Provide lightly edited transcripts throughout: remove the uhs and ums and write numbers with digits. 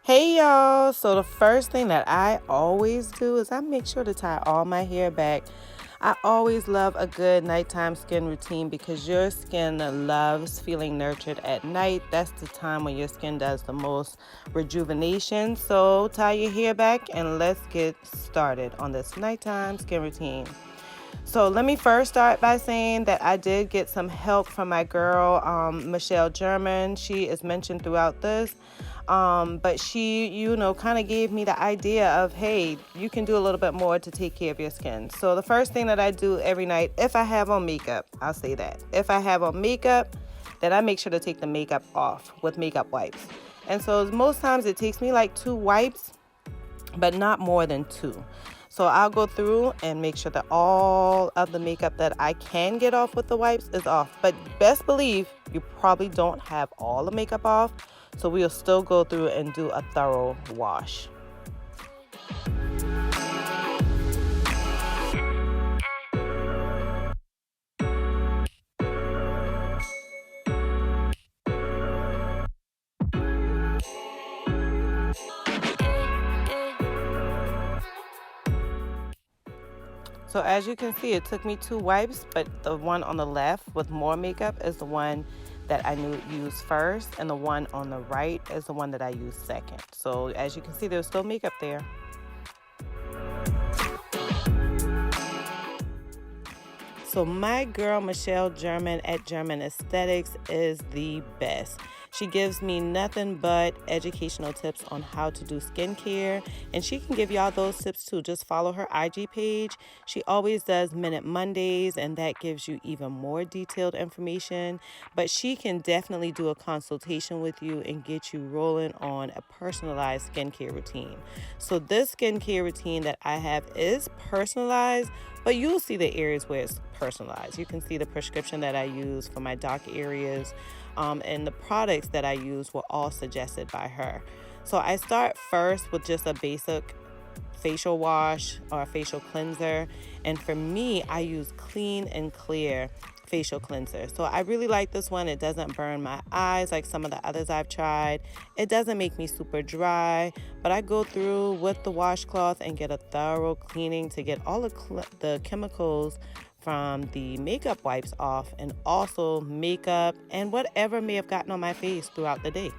Hey y'all, so the first thing that I always do is I make sure to tie all my hair back. I always love a good nighttime skin routine because your skin loves feeling nurtured at night. That's the time when your skin does the most rejuvenation. So tie your hair back and let's get started on this nighttime skin routine. So let me first start by saying that I did get some help from my girl, Michelle German. She is mentioned throughout this. But she, kind of gave me the idea of, hey, you can do a little bit more to take care of your skin. So the first thing that I do every night, if I have on makeup, I'll say that. If I have on makeup, then I make sure to take the makeup off with makeup wipes. And so most times it takes me like 2 wipes, but not more than 2. So I'll go through and make sure that all of the makeup that I can get off with the wipes is off. But best believe you probably don't have all the makeup off. So we'll still go through and do a thorough wash. So as you can see, it took me 2 wipes, but the one on the left with more makeup is the one that I use first, and the one on the right is the one that I use second. So as you can see, there's still makeup there. So my girl Michelle German at German Aesthetics is the best. She gives me nothing but educational tips on how to do skincare, and she can give y'all those tips too. Just follow her IG page. She always does Minute Mondays, and that gives you even more detailed information. But she can definitely do a consultation with you and get you rolling on a personalized skincare routine. So this skincare routine that I have is personalized, but you'll see the areas where it's personalized. You can see the prescription that I use for my dark areas, and the products that I use were all suggested by her. So I start first with just a basic facial wash or a facial cleanser. And for me, I use Clean and Clear facial cleanser. So I really like this one. It doesn't burn my eyes like some of the others I've tried. It doesn't make me super dry, but I go through with the washcloth and get a thorough cleaning to get all the chemicals from the makeup wipes off, and also makeup and whatever may have gotten on my face throughout the day.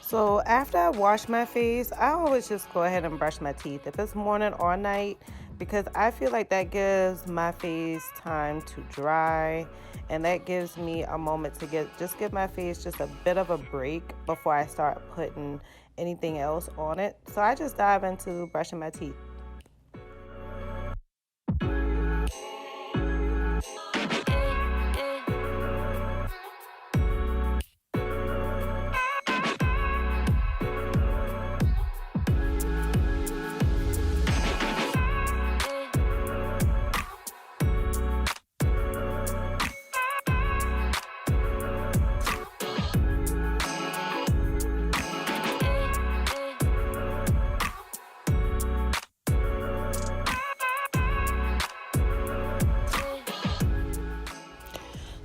So after I wash my face, I always just go ahead and brush my teeth, if it's morning or night, because I feel like that gives my face time to dry, and that gives me a moment to give my face just a bit of a break before I start putting anything else on it. So I just dive into brushing my teeth.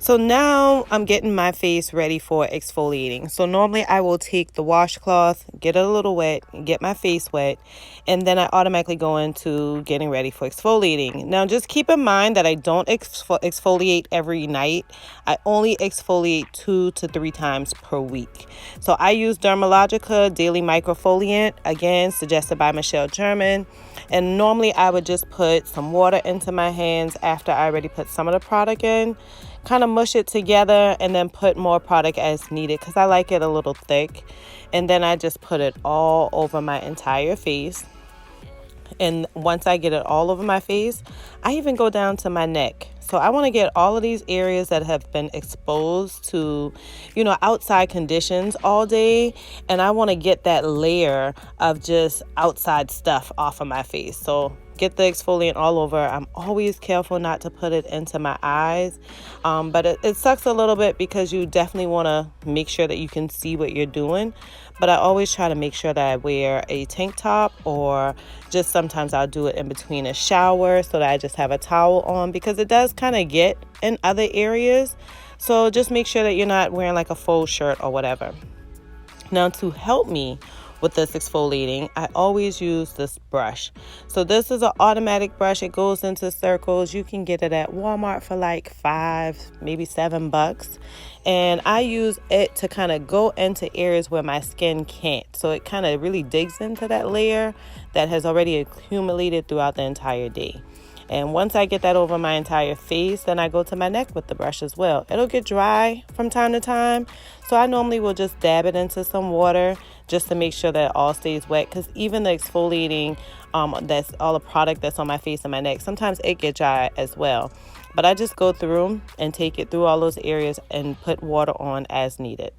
So now I'm getting my face ready for exfoliating. So normally I will take the washcloth, get it a little wet, get my face wet, and then I automatically go into getting ready for exfoliating. Now just keep in mind that I don't exfoliate every night. I only exfoliate 2 to 3 times per week. So I use Dermalogica Daily Microfoliant, again suggested by Michelle German. And normally I would just put some water into my hands after I already put some of the product in, kind of mush it together, and then put more product as needed because I like it a little thick. And then I just put it all over my entire face. And once I get it all over my face, I even go down to my neck. So I want to get all of these areas that have been exposed to, outside conditions all day. And I want to get that layer of just outside stuff off of my face. So get the exfoliant all over. I'm always careful not to put it into my eyes, but it sucks a little bit because you definitely want to make sure that you can see what you're doing. But I always try to make sure that I wear a tank top, or just sometimes I'll do it in between a shower so that I just have a towel on, because it does kind of get in other areas. So just make sure that you're not wearing like a full shirt or whatever. Now, to help me with this exfoliating, I always use this brush. So this is an automatic brush. It goes into circles. You can get it at Walmart for like $5, maybe $7. And I use it to kind of go into areas where my skin can't. So it kind of really digs into that layer that has already accumulated throughout the entire day. And once I get that over my entire face, then I go to my neck with the brush as well. It'll get dry from time to time, so I normally will just dab it into some water just to make sure that it all stays wet, because even the exfoliating, that's all the product that's on my face and my neck, sometimes it gets dry as well. But I just go through and take it through all those areas and put water on as needed.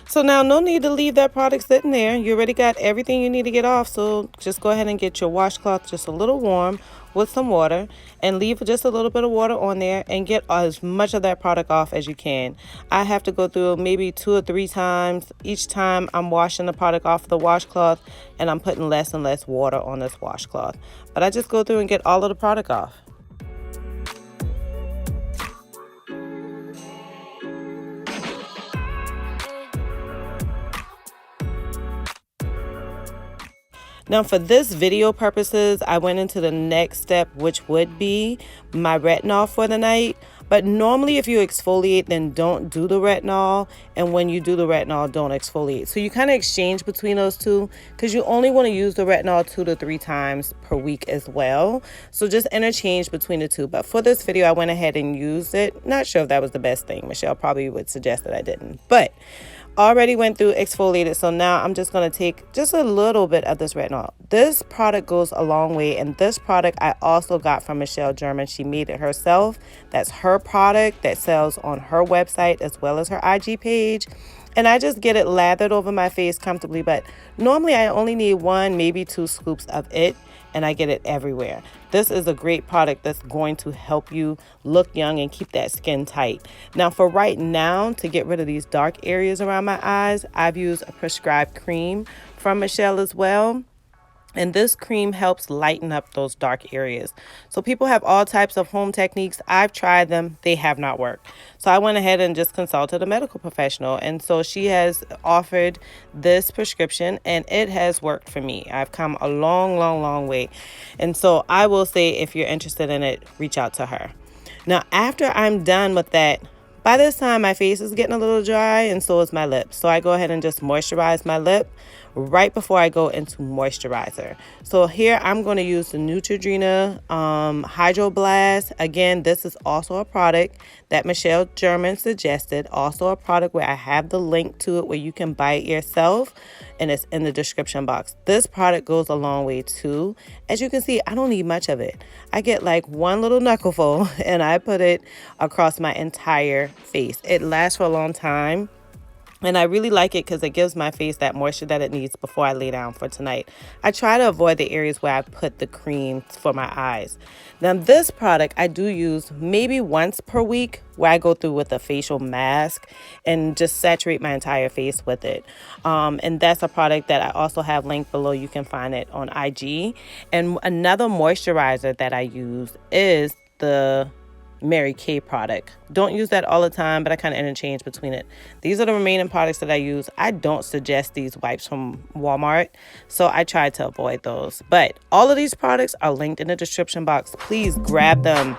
So now no need to leave that product sitting there. You already got everything you need to get off. So just go ahead and get your washcloth just a little warm with some water, and leave just a little bit of water on there and get as much of that product off as you can. I have to go through maybe 2 or 3 times. Each time I'm washing the product off the washcloth, and I'm putting less and less water on this washcloth. But I just go through and get all of the product off. Now for this video purposes, I went into the next step, which would be my retinol for the night. But normally if you exfoliate, then don't do the retinol. And when you do the retinol, don't exfoliate. So you kind of exchange between those two, because you only want to use the retinol 2 to 3 times per week as well. So just interchange between the two. But for this video, I went ahead and used it. Not sure if that was the best thing. Michelle probably would suggest that I didn't. But already went through exfoliated, so now I'm just going to take just a little bit of this retinol. This product goes a long way, and this product I also got from Michelle German. She made it herself. That's her product that sells on her website as well as her IG page. And I just get it lathered over my face comfortably, but normally I only need 1, maybe 2 scoops of it, and I get it everywhere. This is a great product that's going to help you look young and keep that skin tight. Now for right now, to get rid of these dark areas around my eyes, I've used a prescribed cream from Michelle as well. And this cream helps lighten up those dark areas. So people have all types of home techniques. I've tried them. They have not worked. So I went ahead and just consulted a medical professional. And so she has offered this prescription, and it has worked for me. I've come a long, long, long way. And so I will say, if you're interested in it, reach out to her. Now, after I'm done with that, by this time my face is getting a little dry, and so is my lips. So I go ahead and just moisturize my lip right before I go into moisturizer. So here I'm going to use the Neutrogena Hydro Blast. Again, this is also a product that Michelle German suggested. Also a product where I have the link to it where you can buy it yourself, and it's in the description box. This product goes a long way too. As you can see, I don't need much of it. I get like 1 little knuckleful and I put it across my entire face. It lasts for a long time. And I really like it because it gives my face that moisture that it needs before I lay down for tonight. I try to avoid the areas where I put the cream for my eyes. Now this product I do use maybe once per week, where I go through with a facial mask and just saturate my entire face with it. And that's a product that I also have linked below. You can find it on IG. And another moisturizer that I use is the Mary Kay product. Don't use that all the time, but I kind of interchange between it. These are the remaining products that I use. I don't suggest these wipes from Walmart, so I try to avoid those. But all of these products are linked in the description box. Please grab them.